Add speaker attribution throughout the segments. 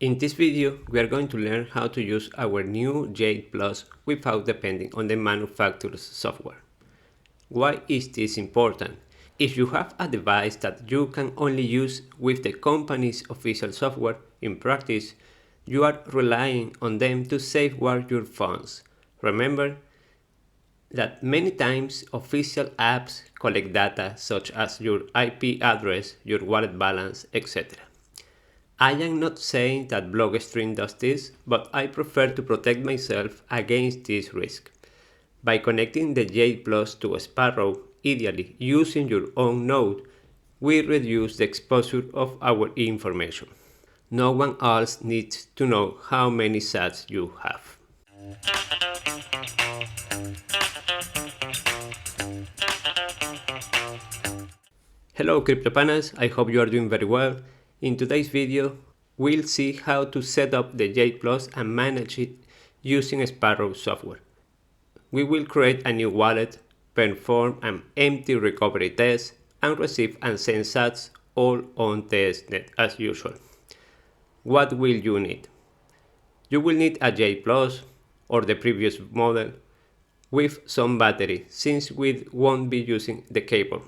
Speaker 1: In this video, we are going to learn how to use our new Jade Plus without depending on the manufacturer's software. Why is this important? If you have a device that you can only use with the company's official software, in practice, you are relying on them to safeguard your funds. Remember that many times official apps collect data such as your IP address, your wallet balance, etc. I am not saying that BlockStream does this, but I prefer to protect myself against this risk. By connecting the Jade Plus to Sparrow, ideally using your own node, we reduce the exposure of our information. No one else needs to know how many sats you have. Hello CryptoPanas, I hope you are doing very well. In today's video, we'll see how to set up the Jade Plus and manage it using Sparrow software. We will create a new wallet, perform an empty recovery test, and receive and send sats all on testnet as usual. What will you need? You will need a Jade Plus or the previous model with some battery, since we won't be using the cable.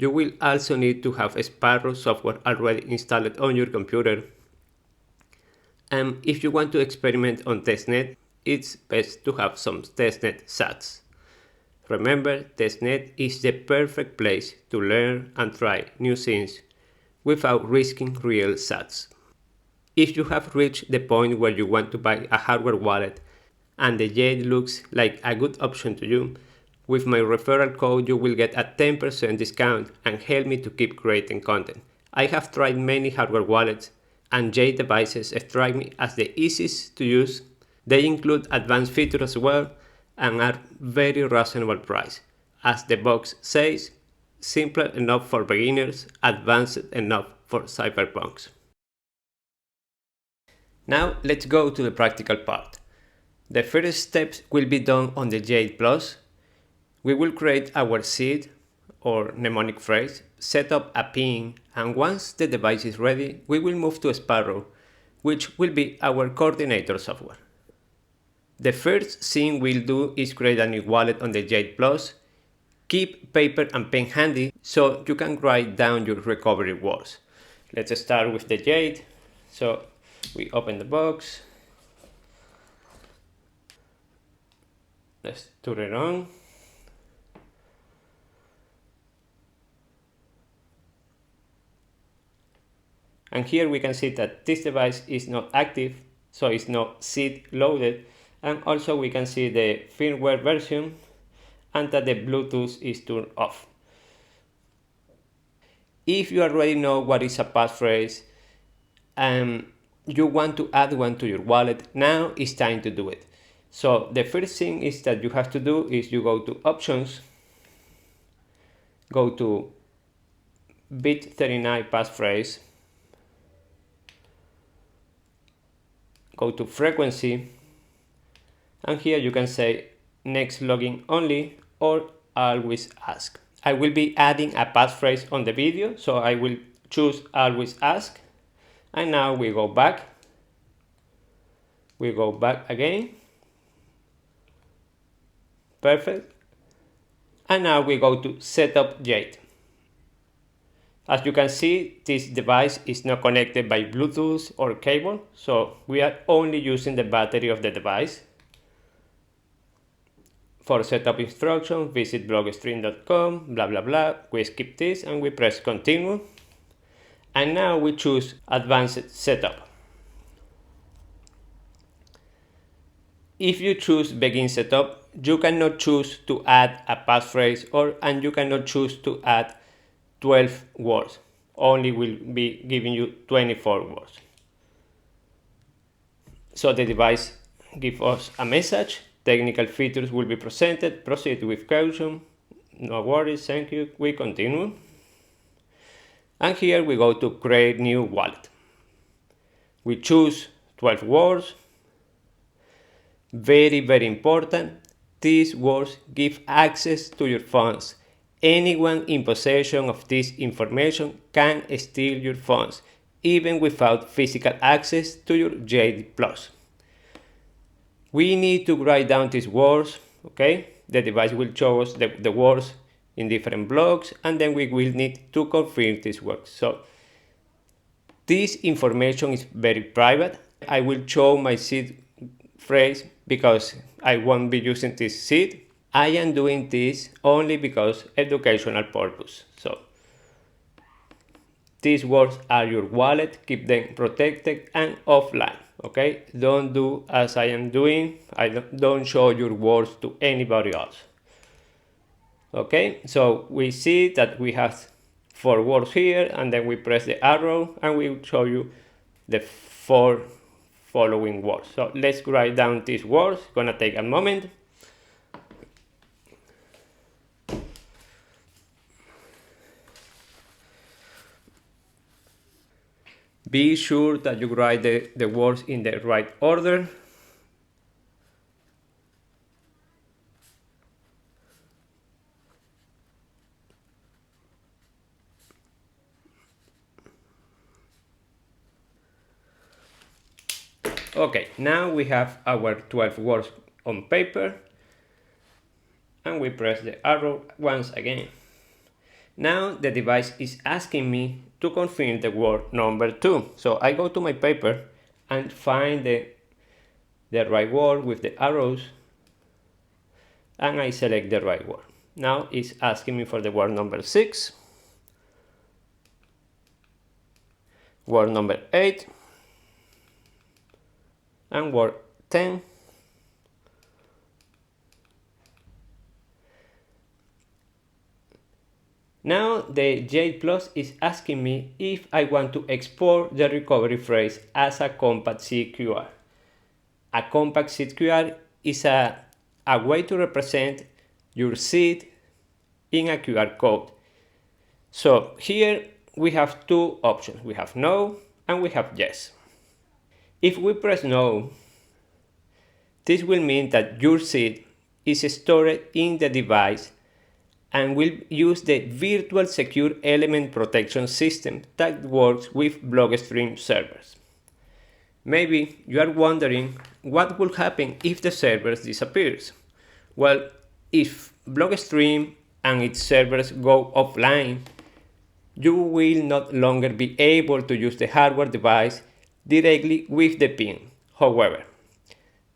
Speaker 1: You will also need to have Sparrow software already installed on your computer. And if you want to experiment on testnet, it's best to have some testnet sats. Remember, testnet is the perfect place to learn and try new things without risking real sats. If you have reached the point where you want to buy a hardware wallet and the Jade looks like a good option to you, with my referral code you will get a 10% discount and help me to keep creating content. I have tried many hardware wallets and Jade devices strike me as the easiest to use. They include advanced features as well and are very reasonable price. As the box says, simple enough for beginners, advanced enough for cyberpunks. Now let's go to the practical part. The first steps will be done on the Jade Plus. We will create our seed or mnemonic phrase, set up a ping, and once the device is ready, we will move to Sparrow, which will be our coordinator software. The first thing we'll do is create a new wallet on the Jade Plus. Keep paper and pen handy so you can write down your recovery words. Let's start with the Jade. So we open the box. Let's turn it on. And here we can see that this device is not active, so it's not seed loaded. And also we can see the firmware version and that the Bluetooth is turned off. If you already know what is a passphrase and you want to add one to your wallet, now it's time to do it. So the first thing is that you have to do is you go to options, go to bit39 passphrase, go to frequency, and here you can say next login only or always ask. I will be adding a passphrase on the video, so I will choose always ask. And now we go back. We go back again. Perfect. And now we go to setup Jade. As you can see, this device is not connected by Bluetooth or cable, so we are only using the battery of the device. For setup instructions, visit blockstream.com, blah blah blah. We skip this and we press continue. And now we choose advanced setup. If you choose begin setup, you cannot choose to add a passphrase and you cannot choose to add 12 words. Only will be giving you 24 words. So the device gives us a message. Technical features will be presented. Proceed with caution. No worries, thank you. We continue. And here we go to create new wallet. We choose 12 words. Very, very important. These words give access to your funds. Anyone in possession of this information can steal your funds. even without physical access to your Jade Plus. We need to write down these words, okay? The device will show us the words in different blocks, and then we will need to confirm these words. So this information is very private. I will show my seed phrase because I won't be using this seed. I am doing this only because educational purpose. So these words are your wallet, keep them protected and offline, okay? Don't do as I am doing. Don't show your words to anybody else. Okay, so we see that we have 4 words here, and then we press the arrow and we will show you the 4 following words. So let's write down these words. It's gonna take a moment. Be sure that you write the words in the right order. Okay, now we have our 12 words on paper, and we press the arrow once again. Now the device is asking me to confirm the word number 2. So I go to my paper and find the right word with the arrows, and I select the right word. Now it's asking me for the word number 6, word number 8, and word 10. Now the Jade Plus is asking me if I want to export the recovery phrase as a Compact SeedQR. A Compact SeedQR is a way to represent your seed in a QR code. So here we have 2 options. We have no and we have yes. If we press no, this will mean that your seed is stored in the device and will use the virtual secure element protection system that works with BlockStream servers. Maybe you are wondering what will happen if the servers disappears. Well, if BlockStream and its servers go offline, you will not longer be able to use the hardware device directly with the pin. However,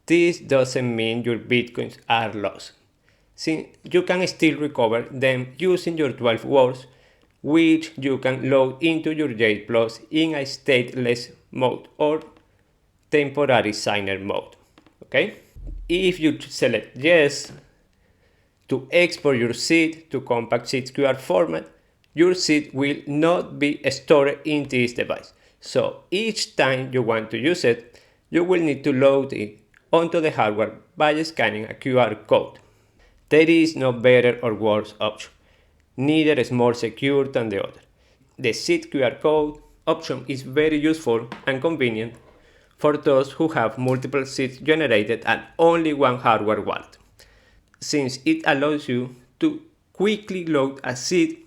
Speaker 1: this doesn't mean your bitcoins are lost, since you can still recover them using your 12 words, which you can load into your Jade Plus in a stateless mode or temporary signer mode. Okay? If you select yes to export your seed to Compact SeedQR format, your seed will not be stored in this device. So each time you want to use it, you will need to load it onto the hardware by scanning a QR code. There is no better or worse option. Neither is more secure than the other. The SeedQR code option is very useful and convenient for those who have multiple seeds generated at only one hardware wallet, since it allows you to quickly load a seed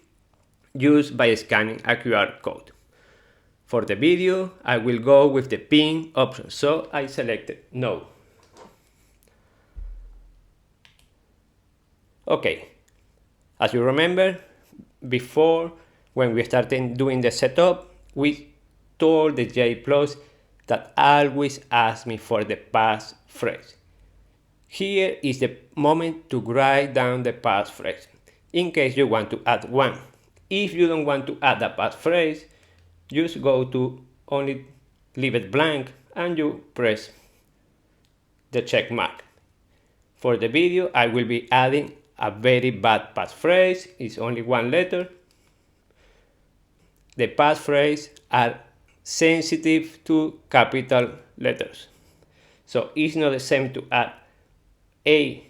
Speaker 1: used by scanning a QR code. For the video, I will go with the pin option, so I selected no. Okay, as you remember, before when we started doing the setup, we told the Jade Plus that always ask me for the passphrase. Here is the moment to write down the passphrase in case you want to add one. If you don't want to add a passphrase, just go to only leave it blank and you press the check mark. For the video, I will be adding a very bad passphrase. It's only 1 letter. The passphrase are sensitive to capital letters, so it's not the same to add A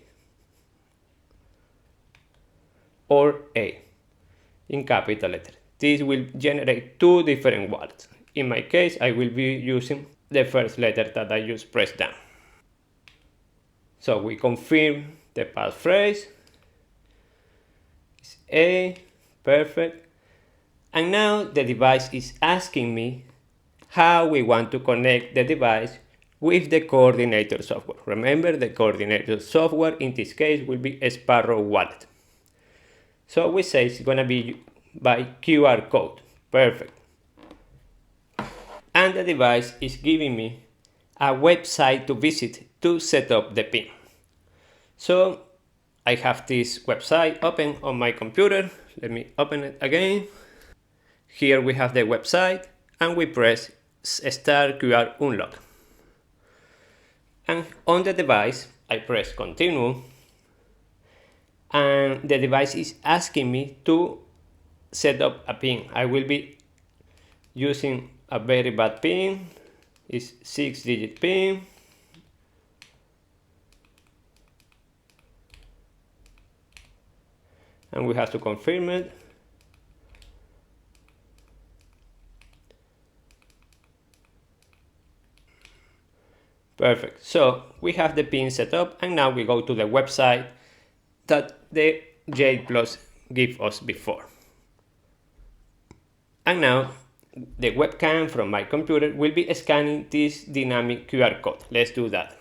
Speaker 1: or A in capital letter. This will generate 2 different wallets. In my case, I will be using the first letter that I just pressed down. So we confirm the passphrase. It's A, perfect. And now the device is asking me how we want to connect the device with the coordinator software. Remember, the coordinator software in this case will be a Sparrow Wallet. So we say it's gonna be by QR code. Perfect. And the device is giving me a website to visit to set up the PIN. So I have this website open on my computer. Let me open it again. Here we have the website and we press Start QR Unlock. And on the device, I press Continue. And the device is asking me to set up a PIN. I will be using a very bad PIN. It's 6-digit PIN. And we have to confirm it. Perfect. So we have the PIN set up, and now we go to the website that the Jade Plus gave us before. And now the webcam from my computer will be scanning this dynamic QR code. Let's do that.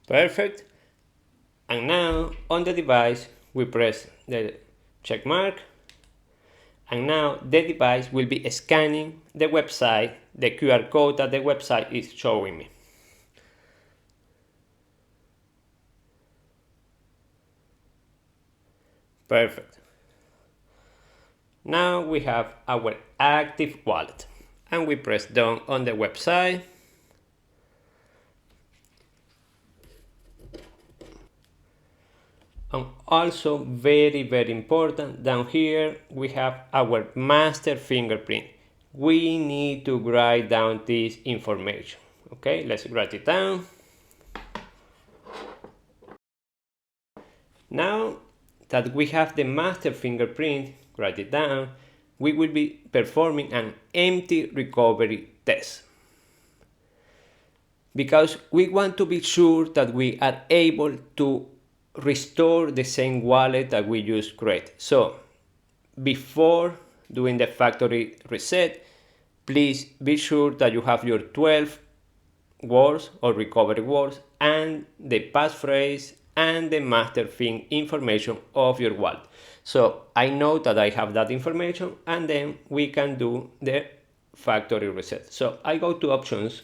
Speaker 1: Perfect. And now on the device we press the check mark, and now the device will be scanning the website, the QR code that the website is showing me. Perfect. Now we have our active wallet, and we press done on the website. And also very important, down here we have our master fingerprint. We need to write down this information. Okay, let's write it down. Now that we have the master fingerprint, write it down, we will be performing an empty recovery test, because we want to be sure that we are able to restore the same wallet that we just created. So before doing the factory reset, please be sure that you have your 12 words or recovery words and the passphrase and the master thing information of your wallet. So I know that I have that information, and then we can do the factory reset. So I go to options,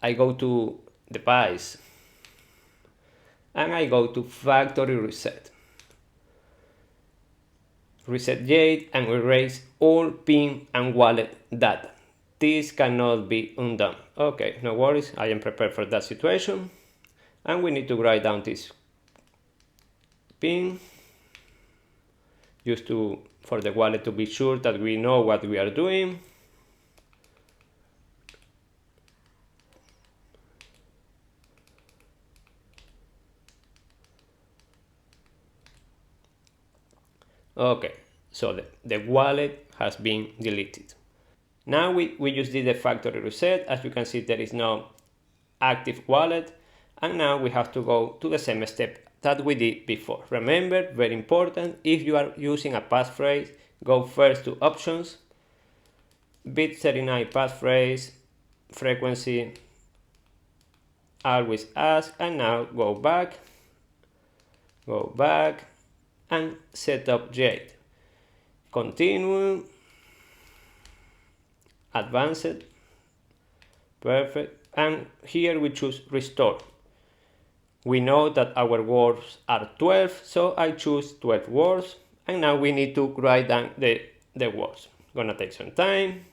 Speaker 1: I go to device, and I go to factory reset. Reset Jade and erase all PIN and wallet data. This cannot be undone. Okay, no worries, I am prepared for that situation. And we need to write down this PIN just for the wallet to be sure that we know what we are doing. Okay, so the wallet has been deleted. Now we just did the factory reset. As you can see, there is no active wallet, and now we have to go to the same step that we did before. Remember, very important, if you are using a passphrase, go first to options, bit 39 passphrase, frequency, always ask, and now go back and set up Jade. Continue, advanced, perfect, and here we choose restore. We know that our words are 12, so I choose 12 words, and now we need to write down the words. Gonna take some time.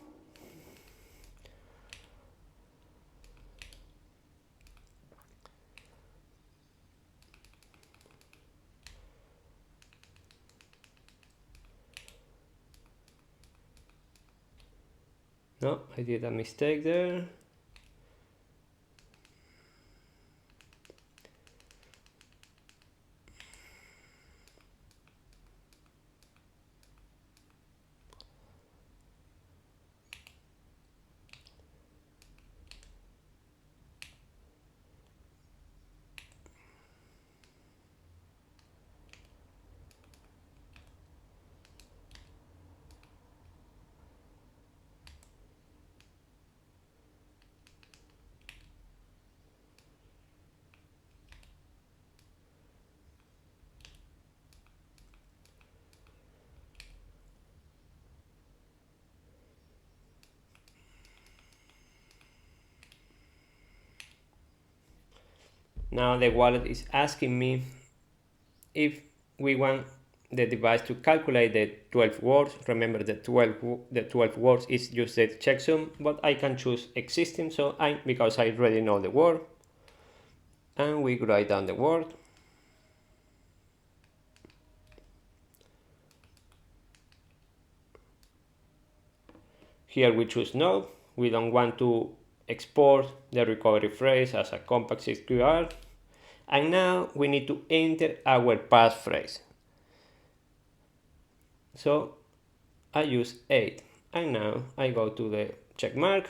Speaker 1: No, I did a mistake there. Now the wallet is asking me if we want the device to calculate the 12 words. Remember the 12 words is just the checksum, but I can choose existing, so because I already know the word, and we write down the word. Here we choose no. We don't want to export the recovery phrase as a compact SeedQR. And now we need to enter our passphrase. So I use 8. And now I go to the check mark,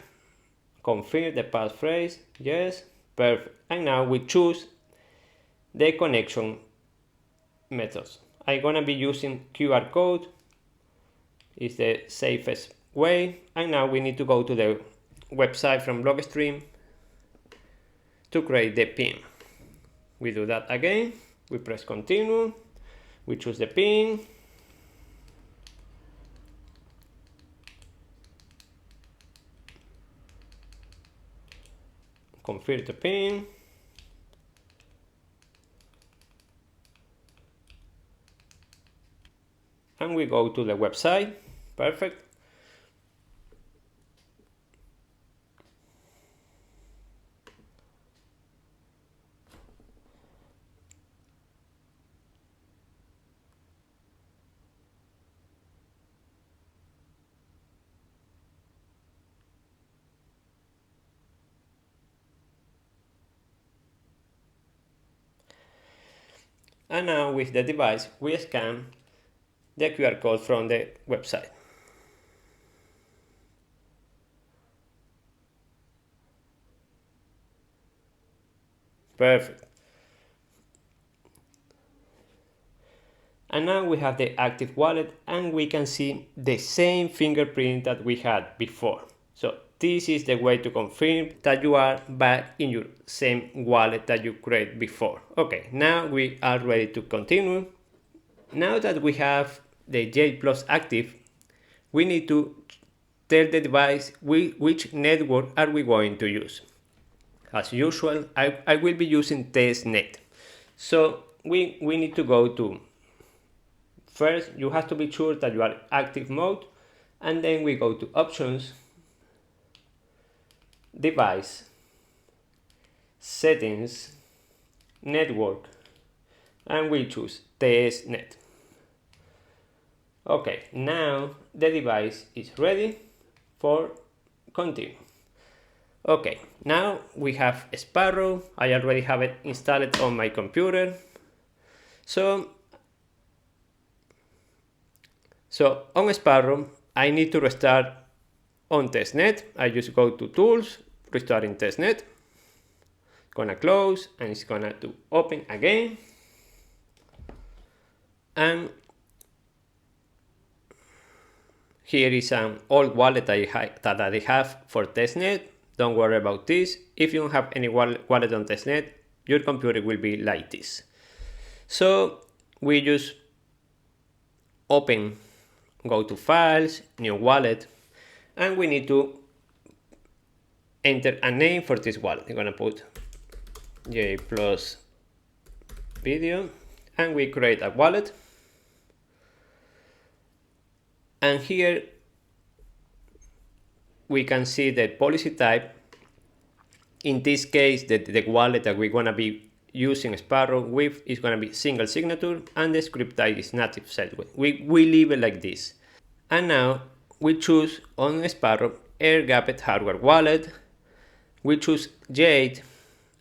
Speaker 1: confirm the passphrase, yes, perfect. And now we choose the connection methods. I'm gonna be using QR code, it's the safest way. And now we need to go to the website from BlockStream to create the PIN. We do that again, we press continue, we choose the PIN, confirm the PIN, and we go to the website, perfect. And now with the device, we scan the QR code from the website. Perfect. And now we have the active wallet, and we can see the same fingerprint that we had before. So this is the way to confirm that you are back in your same wallet that you created before. Okay, now we are ready to continue. Now that we have the Jade Plus active, we need to tell the device which network are we going to use. As usual, I will be using testnet. So we need to go to, first you have to be sure that you are active mode, and then we go to options, device, settings, network, and we choose testnet. Okay, now the device is ready for continue. Okay, now we have Sparrow. I already have it installed on my computer. So on Sparrow, I need to restart on testnet. I just go to tools, restarting testnet. Gonna close, and it's gonna do open again. And here is an old wallet that I have for testnet. Don't worry about this. If you don't have any wallet on testnet, your computer will be like this. So we just open, go to files, new wallet, and we need to enter a name for this wallet. I'm gonna put Jade Plus video, and we create a wallet. And here we can see the policy type. In this case, the wallet that we're gonna be using Sparrow with is gonna be single signature, and the script type is native setway. We leave it like this. And now we choose on Sparrow air-gapped hardware wallet. We choose Jade,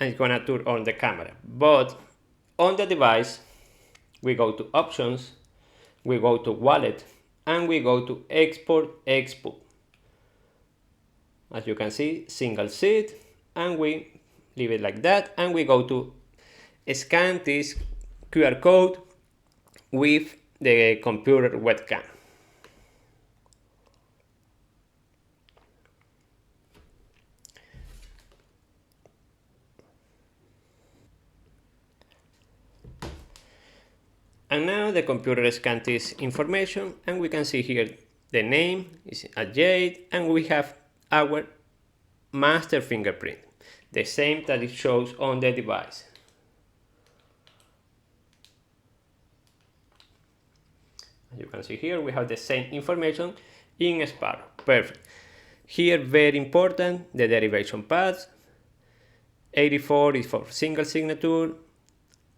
Speaker 1: and it's gonna turn on the camera. But on the device, we go to options, we go to wallet, and we go to export expo. As you can see, single seed, and we leave it like that, and we go to scan this QR code with the computer webcam. And now the computer scans this information, and we can see here the name is a Jade, and we have our master fingerprint, the same that it shows on the device. As you can see here, we have the same information in Sparrow. Perfect. Here, very important, the derivation paths. 84 is for single signature.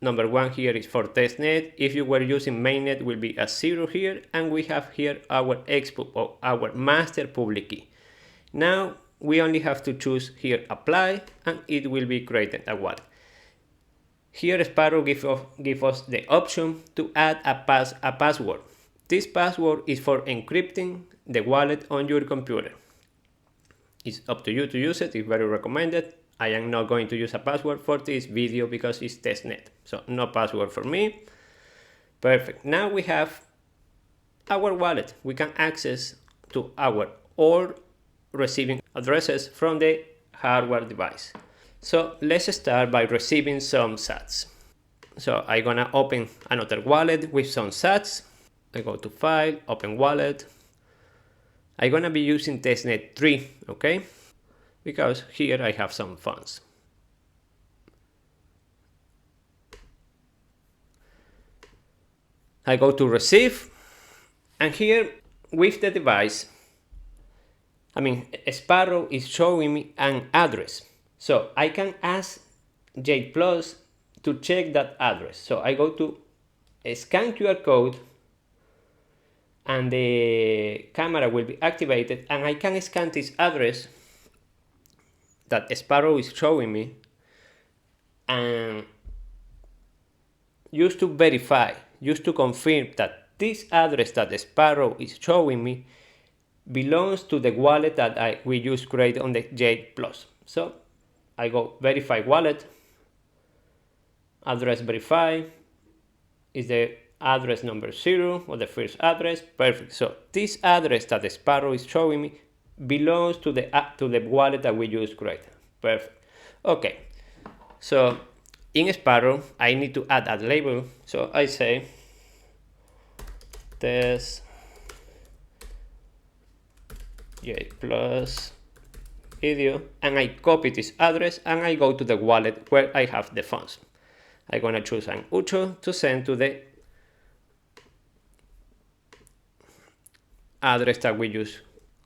Speaker 1: Number 1 here is for testnet. If you were using mainnet, will be a 0 here, and we have here our expo or our master public key. Now we only have to choose here apply, and it will be created a wallet. Here Sparrow give us the option to add a password. This password is for encrypting the wallet on your computer. It's up to you to use it, it's very recommended. I am not going to use a password for this video because it's testnet, so no password for me. Perfect. Now we have our wallet. We can access to our all receiving addresses from the hardware device. So let's start by receiving some sats. So I'm gonna open another wallet with some sats. I go to File, Open Wallet. I'm gonna be using testnet 3, okay? Because here I have some funds. I go to Receive, and here with the device, Sparrow is showing me an address. So I can ask Jade Plus to check that address. So I go to scan QR code, and the camera will be activated, and I can scan this address that Sparrow is showing me, and just to verify, just to confirm that this address that Sparrow is showing me belongs to the wallet that we just created on the Jade Plus. So I go verify wallet, address verify, is the address number 0 or the first address. Perfect. So this address that the Sparrow is showing me belongs to the wallet that we just created. Perfect. Okay. So in Sparrow, I need to add a label. So I say test Jade Plus video, and I copy this address, and I go to the wallet where I have the funds. I'm gonna choose an 8 to send to the address that we just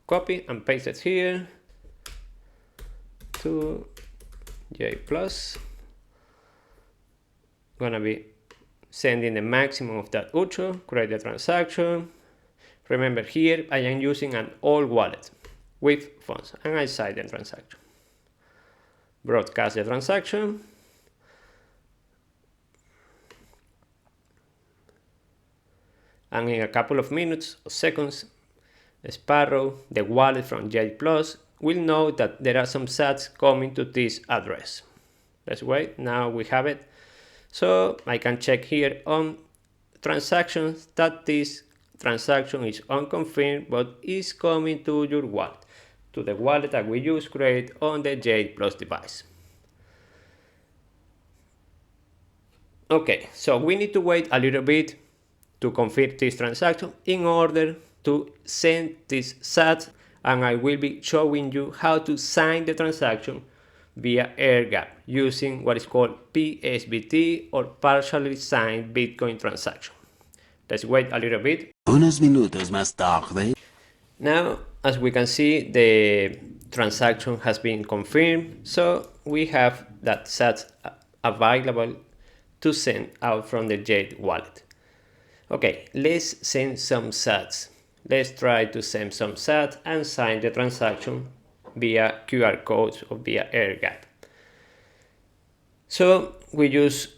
Speaker 1: copy and paste it here to Jade Plus. Gonna be sending the maximum of that 8, create the transaction. Remember here I am using an old wallet with funds, and I sign the transaction. Broadcast the transaction. And in a couple of minutes or seconds, Sparrow, the wallet from Jade Plus, will know that there are some sats coming to this address. Let's wait, now we have it. So I can check here on transactions that this transaction is unconfirmed, but is coming to your wallet, to the wallet that we just create on the Jade Plus device. Okay, so we need to wait a little bit to confirm this transaction in order to send this SAT, and I will be showing you how to sign the transaction via airgap using what is called PSBT, or partially signed Bitcoin transaction. Let's wait a little bit.
Speaker 2: Unos minutos más tarde.
Speaker 1: Now, as we can see, the transaction has been confirmed, so we have that SAT available to send out from the Jade wallet. Okay, let's send some sats. Let's try to send some sats and sign the transaction via QR codes or via airgap. So we just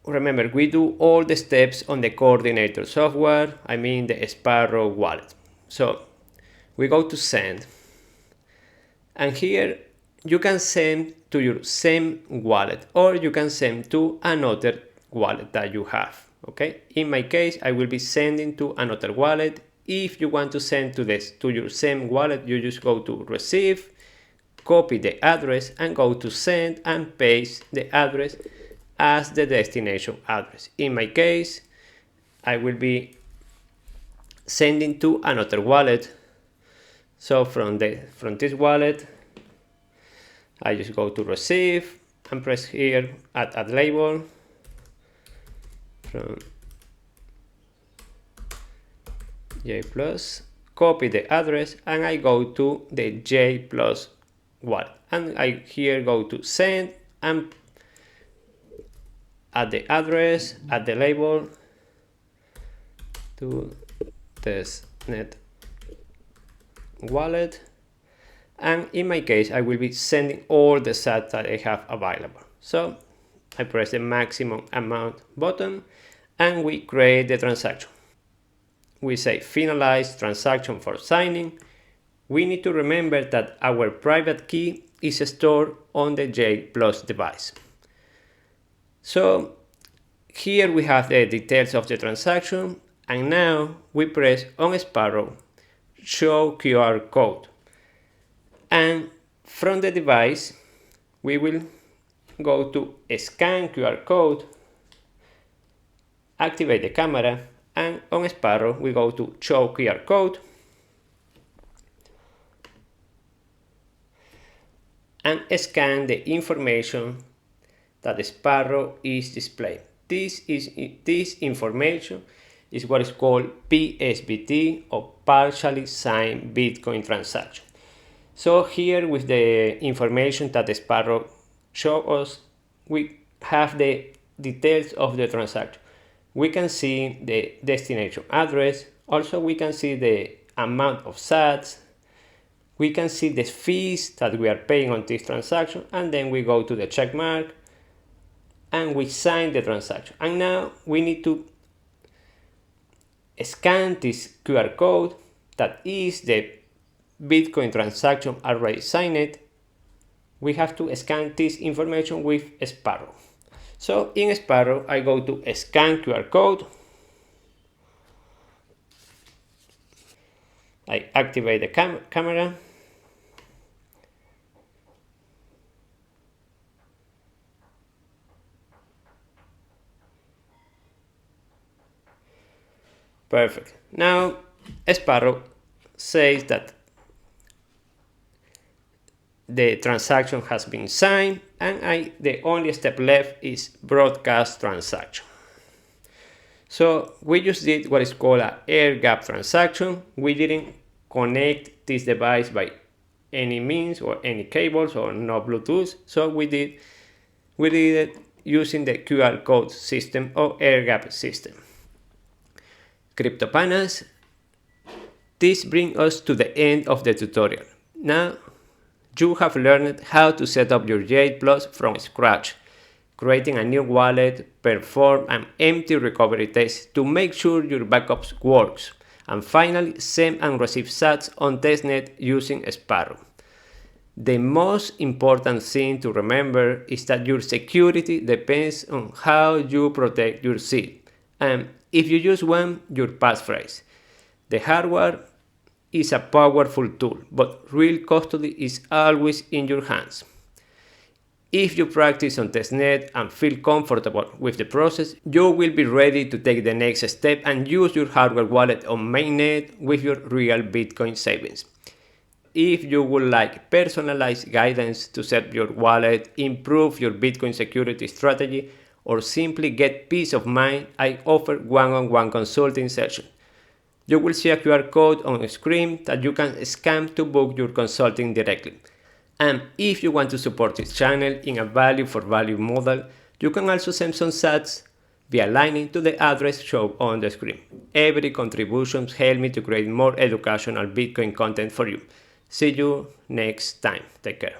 Speaker 1: remember, we do all the steps on the coordinator software, the Sparrow wallet. So we go to send, and here you can send to your same wallet, or you can send to another wallet that you have. Okay, in my case, I will be sending to another wallet. If you want to send to your same wallet, you just go to receive, copy the address, and go to send and paste the address as the destination address. In my case, I will be sending to another wallet. So from this wallet, I just go to receive and press here add label. Jade Plus, copy the address, and I go to the Jade Plus wallet. And I here go to send and add the address, add the label to testnet wallet. And in my case, I will be sending all the sats that I have available. So I press the maximum amount button and we create the transaction. We say finalize transaction for signing. We need to remember that our private key is stored on the Jade Plus device. So here we have the details of the transaction, and now we press on Sparrow show QR code. And from the device, we will go to scan QR code, activate the camera, and on Sparrow we go to show QR code and scan the information that the Sparrow is displaying. This information is what is called PSBT, or partially signed Bitcoin transaction. So here with the information that the Sparrow shows us, we have the details of the transaction. We can see the destination address. Also, we can see the amount of sats. We can see the fees that we are paying on this transaction. And then we go to the check mark and we sign the transaction. And now we need to scan this QR code that is the Bitcoin transaction already signed. We have to scan this information with Sparrow. So in Sparrow, I go to scan QR code. I activate the camera. Perfect. Now Sparrow says that the transaction has been signed, and the only step left is broadcast transaction. So we just did what is called an airgap transaction. We didn't connect this device by any means or any cables or no Bluetooth. So we did it using the QR code system or airgap system. CryptoPanas, this brings us to the end of the tutorial. Now you have learned how to set up your Jade Plus from scratch, creating a new wallet, perform an empty recovery test to make sure your backups works, and finally send and receive sats on testnet using Sparrow. The most important thing to remember is that your security depends on how you protect your seed, and if you use your passphrase. The hardware is a powerful tool, but real custody is always in your hands. If you practice on testnet and feel comfortable with the process, you will be ready to take the next step and use your hardware wallet on mainnet with your real Bitcoin savings. If you would like personalized guidance to set your wallet, improve your Bitcoin security strategy, or simply get peace of mind, I offer one-on-one consulting session. You will see a QR code on the screen that you can scan to book your consulting directly. And if you want to support this channel in a value for value model, you can also send some sats via Lightning to the address shown on the screen. Every contribution helps me to create more educational Bitcoin content for you. See you next time. Take care.